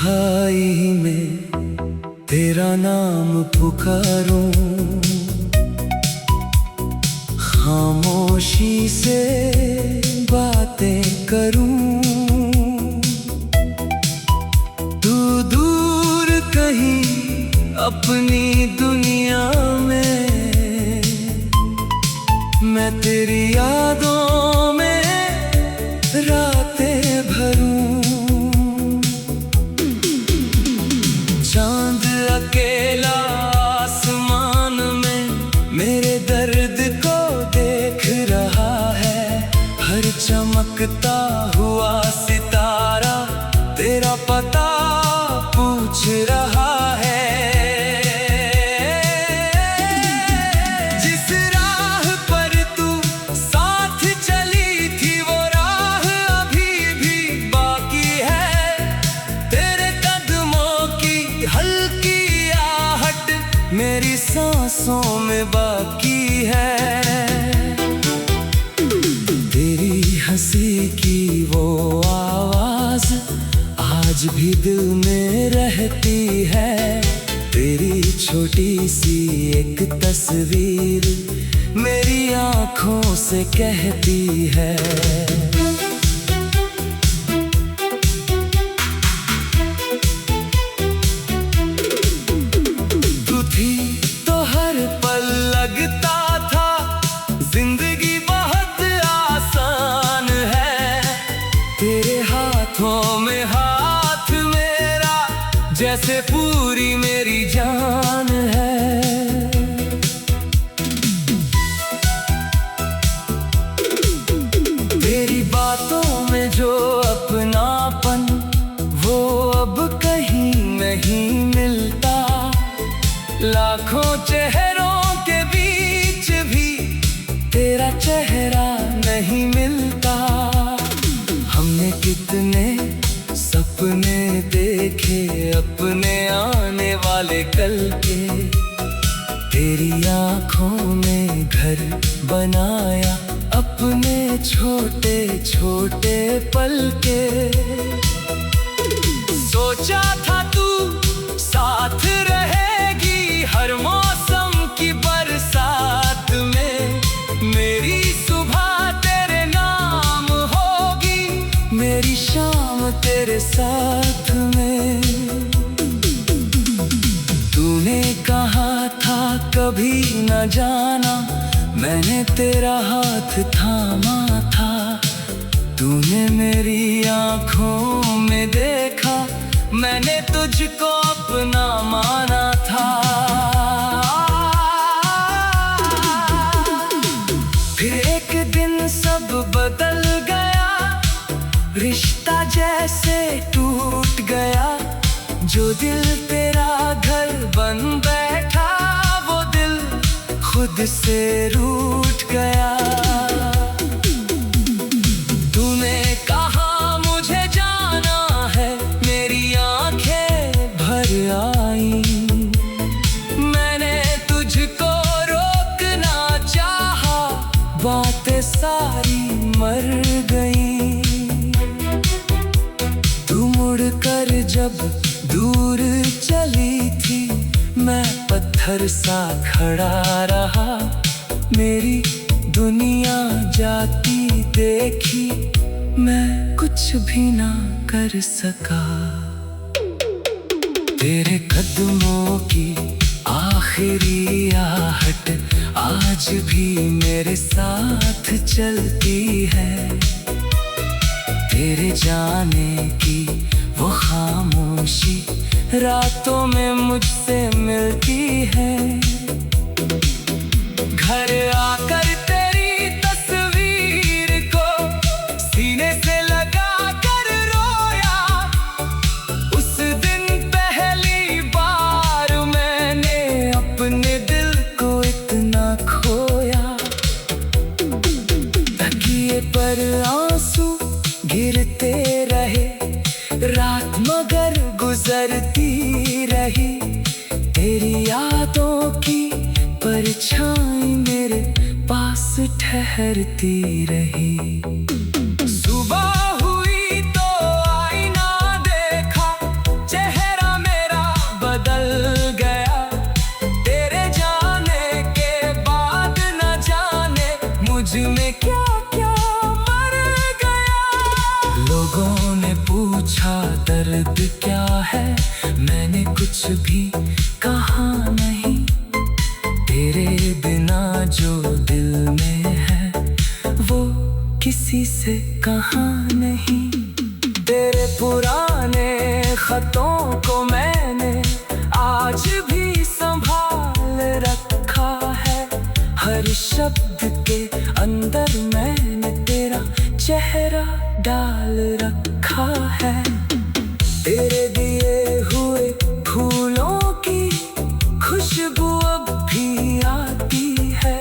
तन्हाई में तेरा नाम पुकारूं, खामोशी से बातें करूं। तू दूर कहीं अपनी दुनिया में, मैं तेरी यादों में रातें भरूं। चांद अकेला आसमान में मेरे दर्द को देख रहा है। हर चमकता हुआ सितारा तेरा पता पूछ रहा है। जिस राह पर तू साथ चली थी वो राह अभी भी बाकी है। तेरे कदमों की हल्की आहट मेरी सांसों में बाकी है। तेरी हंसी की वो आवाज आज भी दिल में रहती है। तेरी छोटी सी एक तस्वीर मेरी आँखों से कहती है। तू थी तो हर पल लगता था जिंदगी बहुत आसान है। तेरे हाथों में हाथ मेरा जैसे पूरी मेरी जान है। तेरी बातों में जो अपनापन वो अब कहीं नहीं मिलता। लाखों चेहरों के बीच भी तेरा चेहरा नहीं मिलता। हमने कितने सपने देखे अपने आने वाले कल के। तेरी आँखों में घर बनाया अपने छोटे छोटे पल के। सोचा था तू साथ रहेगी हर मौसम की बरसात में। मेरी सुबह तेरे नाम होगी, मेरी शाम तेरे साथ में। तूने कहा था कभी न जाना, मैंने तेरा हाथ थामा था। तूने मेरी आँखों में देखा, मैंने तुझको अपना माना था। फिर एक दिन सब बदल गया, रिश्ता जैसे टूट गया। जो दिल तेरा घर बन बैठा वो दिल खुद से रूठ गया। तूने कहा मुझे जाना है, मेरी आंखें भर आई। मैंने तुझको रोकना चाहा, बातें सारी मर गई। तू मुड़कर जब दूर चली थी, मैं पत्थर सा खड़ा रहा। मेरी दुनिया जाती देखी, मैं कुछ भी ना कर सका। तेरे कदमों की आखिरी आहट आज भी मेरे साथ चलती है। तेरे जाने की वो खामोशी रातों में मुझसे मिलती है। घर आकर तेरी तस्वीर को सीने से लगा कर रोया। उस दिन पहली बार मैंने अपने दिल को इतना खोया। तकिए पर आंसू गिरते रहे, रात मगर गुजरती रही। तेरी यादों की परछाई मेरे पास ठहरती रही। सुबह हुई तो आईना देखा, दर्द क्या है मैंने कुछ भी कहा नहीं। तेरे बिना जो दिल में है वो किसी से कहा नहीं। तेरे पुराने खतों को मैंने आज भी संभाल रखा है। हर शब्द के अंदर मैंने तेरा चेहरा डाल रखा है। तेरे दिए हुए फूलों की खुशबू अब भी आती है।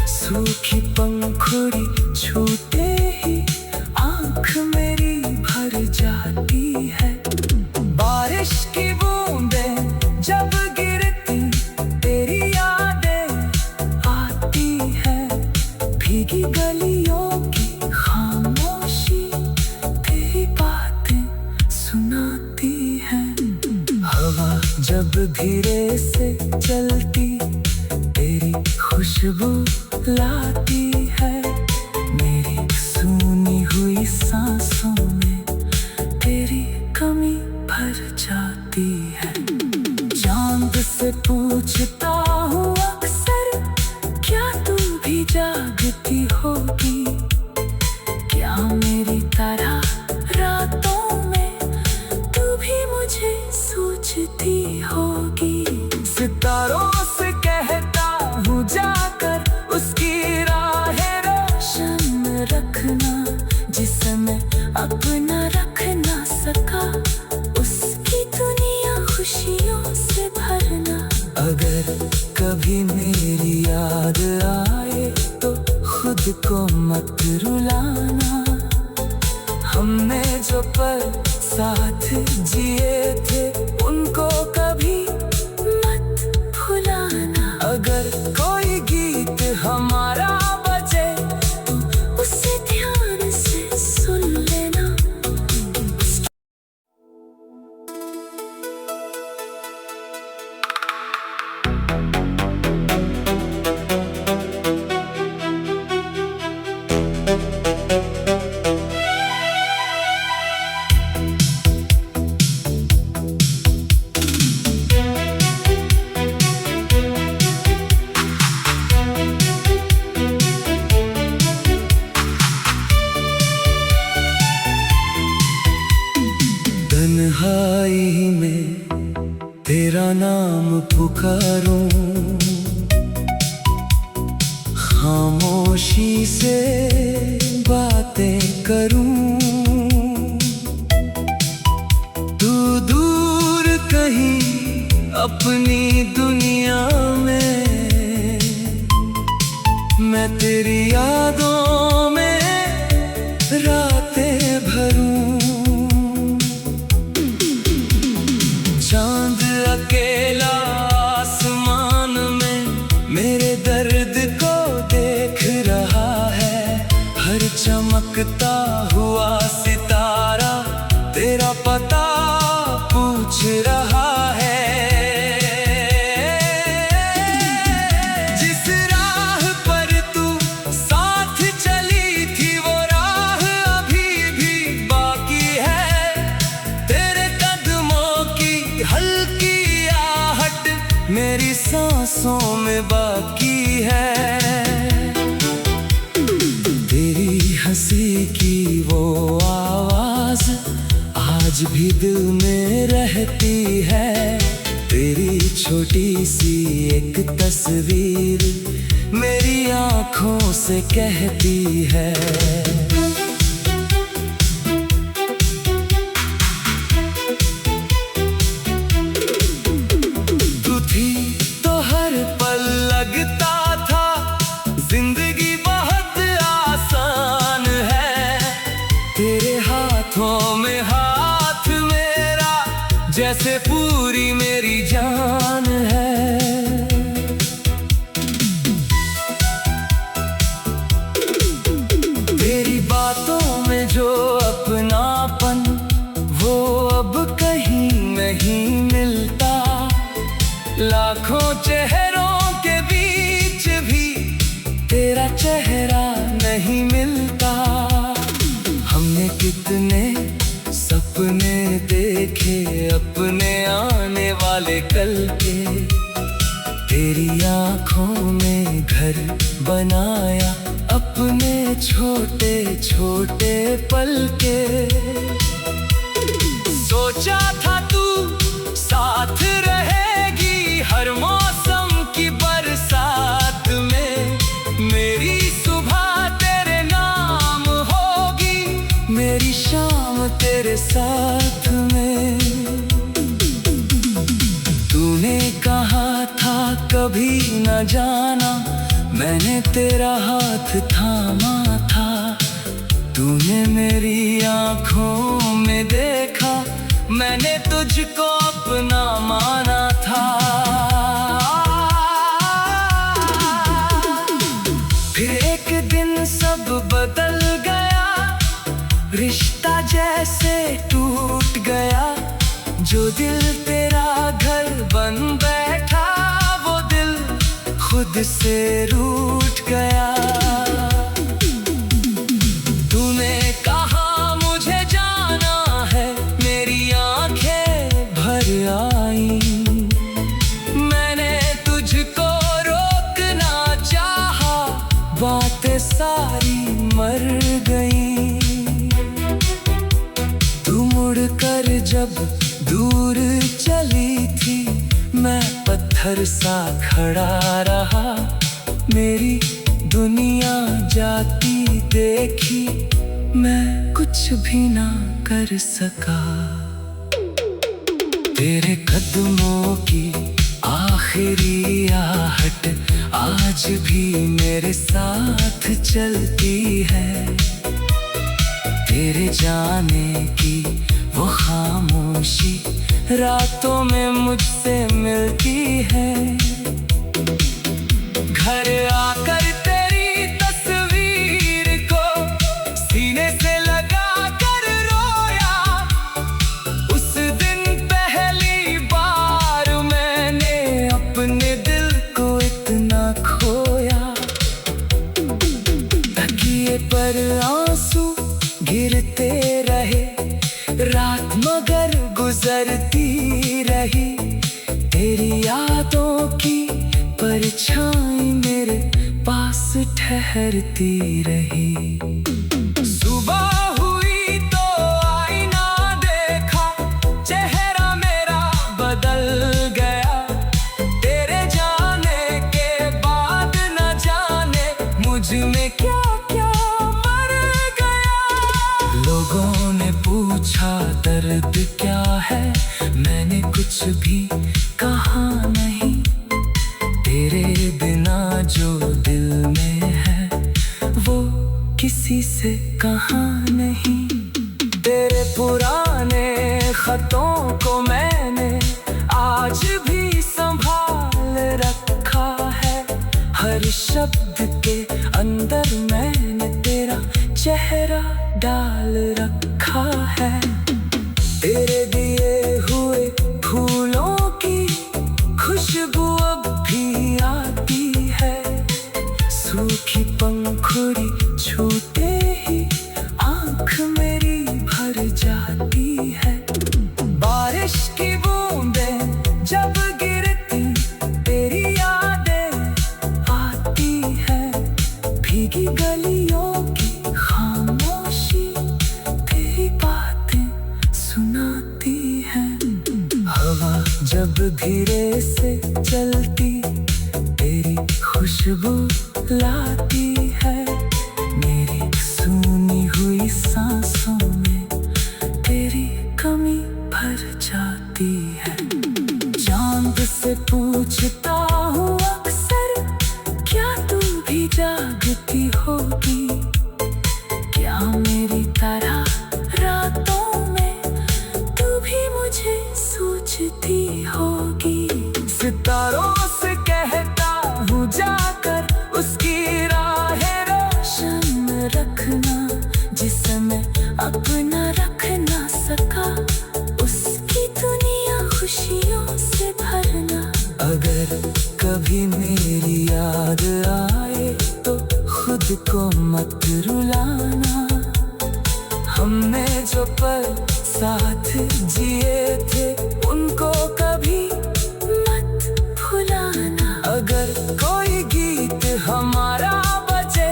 सूखी पंखुड़ी छूते ही आँख मेरी भर जाती है। बारिश की बूंदें जब गिरती तेरी यादें आती है। भीगी गलियों की खामोशी तेरी बातें सुनाती है। हवा जब धीरे से चलती तेरी खुशबू लाती है। मेरी सूनी हुई सांसों में तेरी कमी भर जाती है। चांद से पूछता हूँ अक्सर क्या तू भी जागती होगी। क्या मेरी तरह रातों में तू भी मुझे सोचती होगी। सितारों से कहता हूँ जाकर उसकी राहें रोशन रखना। जिसे मैं अपना रख ना सका उसकी दुनिया खुशियों से भरना। अगर कभी मेरी याद आए तो खुद को मत रुलाना। हमने जो पल साथ जिए थे उनको कभी मत भुलाना। अगर कोई गीत हमारा बजे तो उसे ध्यान से सुन लेना। तन्हाई में तेरा नाम पुकारूं। खामोशी से बातें करूं। तू दूर कहीं अपनी दुनिया में मैं तेरी यादों में रातें भरूं। चांद अकेला आसमान में मेरे दर्द को देख रहा है। हर चमकता हुआ सितारा तेरा पता पूछ रहा है। जिस राह पर तू साथ चली थी वो राह अभी भी बाकी है। तेरे कदमों की हल्की आहट मेरी सांसों में बाकी है। तेरी हंसी की वो आवाज आज भी दिल में रहती है। तेरी छोटी सी एक तस्वीर मेरी आँखों से कहती है। तू थी तो हर पल लगता था जिंदगी बहुत आसान है। तेरे हाथों में हाथ मेरा जैसे पूरी मेरी जान है। तेरी बातों में जो अपनापन वो अब कहीं नहीं मिलता। लाखों चेहरों के बीच भी तेरा चेहरा नहीं मिलता। हमने कितने सपने देखे अपने आने वाले कल के। तेरी आँखों में घर बनाया अपने छोटे छोटे पल के। सोचा था तू साथ रहेगी हर मौसम की बरसात में। मेरी सुबह तेरे नाम होगी, मेरी शाम तेरे साथ में। तूने कहा था कभी न जाना, मैंने तेरा हाथ थामा था। तूने मेरी आँखों में देखा, मैंने तुझको अपना माना था। फिर एक दिन सब बदल गया, रिश्ता जैसे टूट गया। जो दिल तेरा घर बन बैठा, वो दिल खुद से रूठ गया। तूने कहा मुझे जाना है, मेरी आंखें भर आई। मैंने तुझको रोकना चाहा, बातें सारी मर गई। तू मुड़कर जब दूर चली थी, मैं पत्थर सा खड़ा रहा। मेरी दुनिया जाती देखी, मैं कुछ भी ना कर सका। तेरे कदमों की आखिरी आहट आज भी मेरे साथ चलती है। तेरे जाने की वो खामोशी रातों में मुझसे मिलती है। घर आकर तेरी तस्वीर को सीने से लगा कर रोया। उस दिन पहली बार मैंने अपने दिल को इतना खोया। तकिए पर आंसू गिरते रहे, रात मगर गुजरती रही। तेरी यादों की परछाई मेरे पास ठहरती रही। सुबह हुई तो आईना देखा, चेहरा मेरा बदल गया। तेरे जाने के बाद न जाने मुझ में क्या क्या मर गया। लोगों ने पूछा दर्द क्या है, मैंने कुछ भी कहा नहीं। तेरे बिना जो दिल में है, वो किसी से कहा नहीं। तेरे पुराने खतों को मैंने आज भी संभाल रखा है। हर शब्द के अंदर मैंने तेरा चेहरा डाल रखा है। तेरे दिए हुए फूलों की खुशबू अब भी आती है। सूखी पंखुड़ी छूते ही आँख मेरी भर जाती है। बारिश की बूंदें जब गिरती, तेरी यादें आती है। भीगी गलियों की खामोशी तेरी बातें सुनाती है। हवा जब धीरे से चलती, तेरी खुशबू लाती है। मेरी सूनी हुई सांसों में तेरी कमी भर जाती है। चांद से पूछता हूँ अक्सर, क्या तू भी जागती होगी? क्या मेरी तरह रातों में तू भी मुझे सोचती होगी? सितारों से कहता हूँ जाकर, उसकी राहें रोशन रखना। जिसे मैं अपना रख ना सका, उसकी दुनिया खुशियों से भरना। अगर कभी मेरी याद आए तो खुद को मत रुलाना। हमने जो पल साथ जिए थे उनको कभी मत भुलाना। अगर कोई गीत हमारा बजे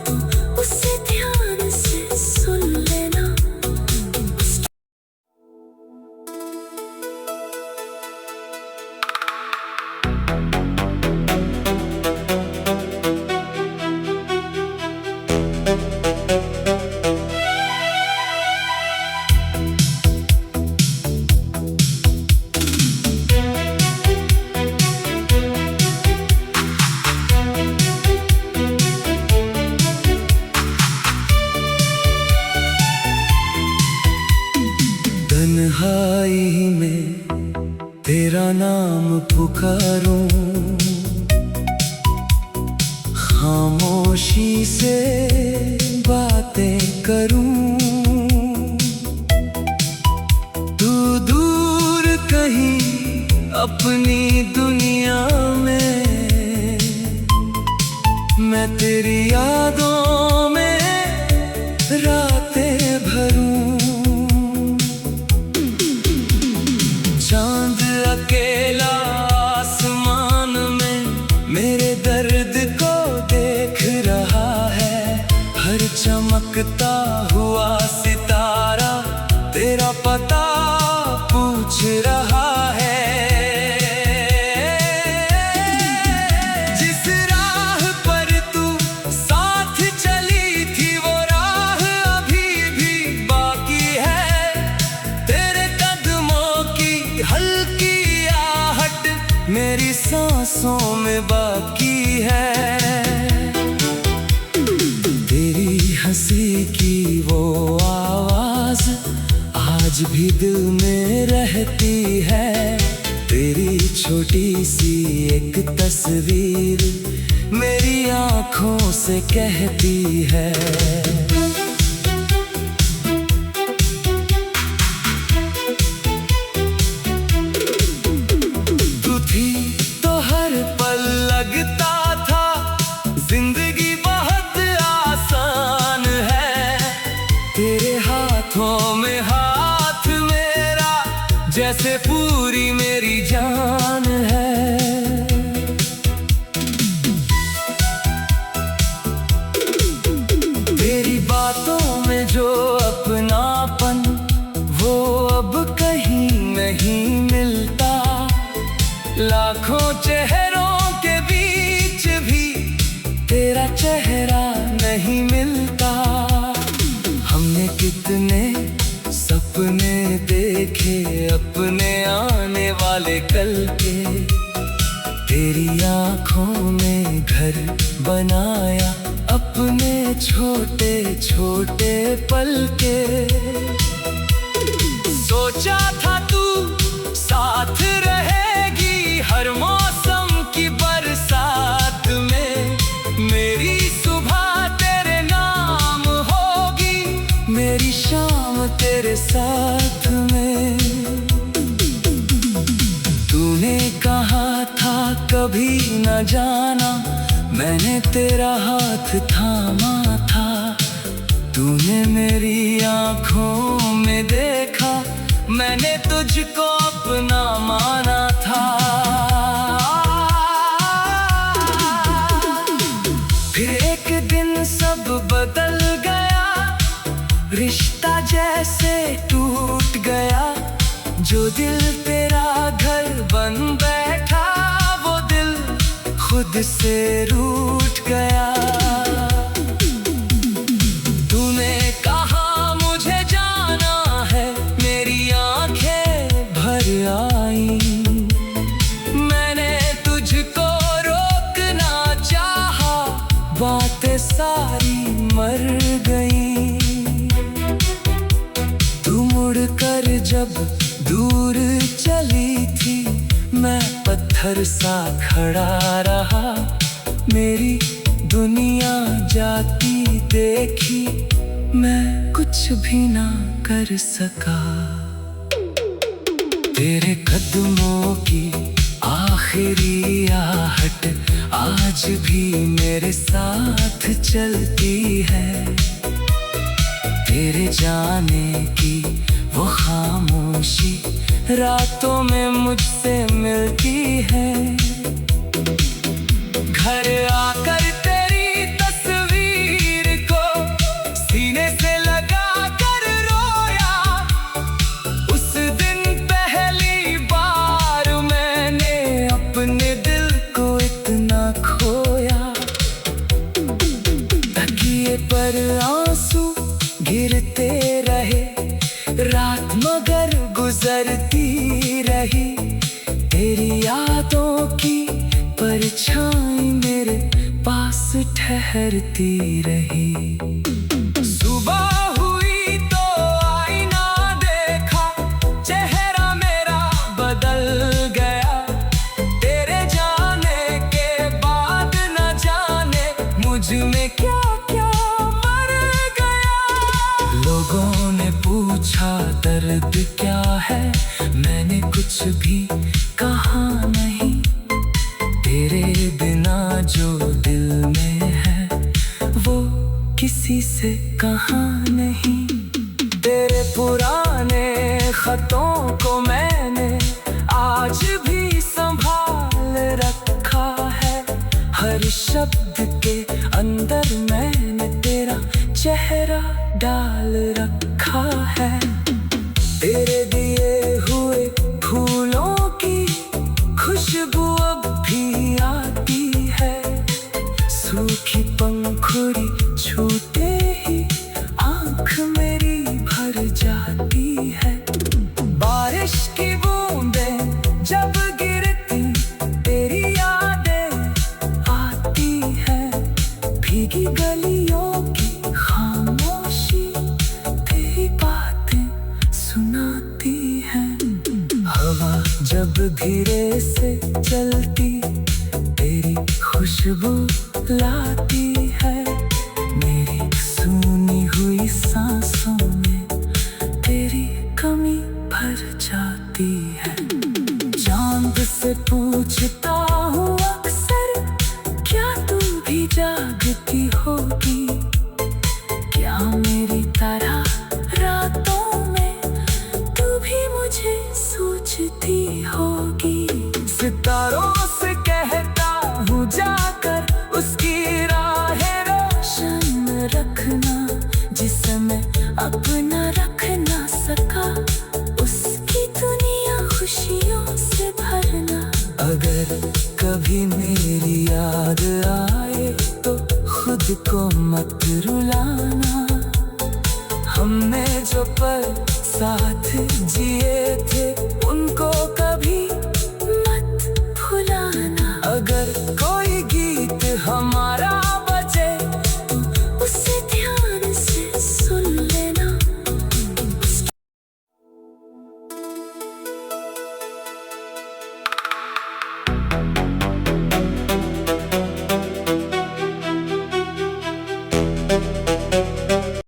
तो उसे ध्यान से सुन लेना। तन्हाई में तेरा नाम पुकारूं, खामोशी से बातें करूं। तू दूर कहीं अपनी दुनिया में, मैं तेरी यादों में रातें भरूं। चांद अकेला आसमान में मेरे दर्द को देख रहा है। हर चमकता हुआ सितारा तेरा पता पूछ रहा है। जिस राह पर तू साथ चली थी वो राह अभी भी बाकी है। तेरे कदमों की हल्की आहट मेरी सांसों में बाकी है। तेरी हंसी की वो आवाज आज भी दिल में रहती है। तेरी छोटी सी एक तस्वीर मेरी आंखों से कहती है। तू थी तो हर पल लगता था जिंदगी बहुत आसान है। तेरे हाथों में हाथ मेरा जैसे पूरी मेरी जान है। तेरी बातों में जो अपनापन वो अब कहीं नहीं मिलता। लाखों चेहरों के बीच भी तेरा चेहरा नहीं मिलता। हमने कितने सपने देखे अपने आने वाले कल के। तेरी आंखों में घर बनाया अपने छोटे छोटे पल के। सोचा था तू साथ रहेगी हर मौसम की बरसात में। मेरी सुबह तेरे नाम होगी, मेरी शाम तेरे साथ में। तूने कहा था कभी न जाना, मैंने तेरा हाथ थामा था। तूने मेरी आंखों में देखा, मैंने तुझको अपना माना था। फिर एक दिन सब बदल गया, रिश्ता जैसे टूट गया। जो दिल तेरा घर बन बैठा वो दिल खुद से रूठ गया। तूने कहा मुझे जाना है, मेरी आंखें भर आई। मैंने तुझको रोकना चाहा, बातें सारी मर गई। तू मुड़कर जब दूर चली थी, मैं पत्थर सा खड़ा रहा। मेरी दुनिया जाती देखी, मैं कुछ भी ना कर सका। तेरे कदमों की आखिरी आहट आज भी मेरे साथ चलती है। तेरे जाने की वो खामोशी रातों में मुझसे मिलती है। घर आकर तेरी तस्वीर को सीने से लगा कर रोया। उस दिन पहली बार मैंने अपने दिल को इतना खोया। तकिए पर आंसू गिरते रहे, रात मगर गुजरती रही। तेरी यादों की परछाई मेरे पास ठहरती रही। सुबह हुई तो आईना देखा, चेहरा मेरा बदल गया। तेरे जाने के बाद न जाने मुझ में क्या क्या मर गया। लोगों ने पूछा दर्द क्या है, मैंने कुछ भी कहा नहीं। तेरे बिना जो दिल में है वो किसी से कहा नहीं। तेरे पुराने खतों को मैंने आज भी संभाल रखा है। हर शब्द के अंदर मैंने तेरा चेहरा डाल रखा है। तेरे दिए हुए फूलों की खुशबू अब भी आती है। सूखी पंखुड़ी छूते ही आँख मेरी भर जाती है। बारिश की बूंदें जब गिरती तेरी यादें आती है। भीगी गलियों की खामोशी तेरी बातें सुनाती है। हवा जब धीरे से चलती तेरी खुशबू लाती है। मेरी सूनी हुई सांसों में तेरी कमी भर जाती है। चांद से पूछता हूँ अक्सर, क्या तू भी जागती होगी? क्या मेरी तरह रातों में तू भी मुझे सोचती होगी? सितारों से कहता हूँ जाकर, उसकी राहें रोशन रखना। जिसे मैं अपना रख ना सका, उसकी दुनिया खुशियों से भरना। अगर कभी मेरी याद आए तो खुद को मत रुलाना। हमने जो पल साथ जिए थे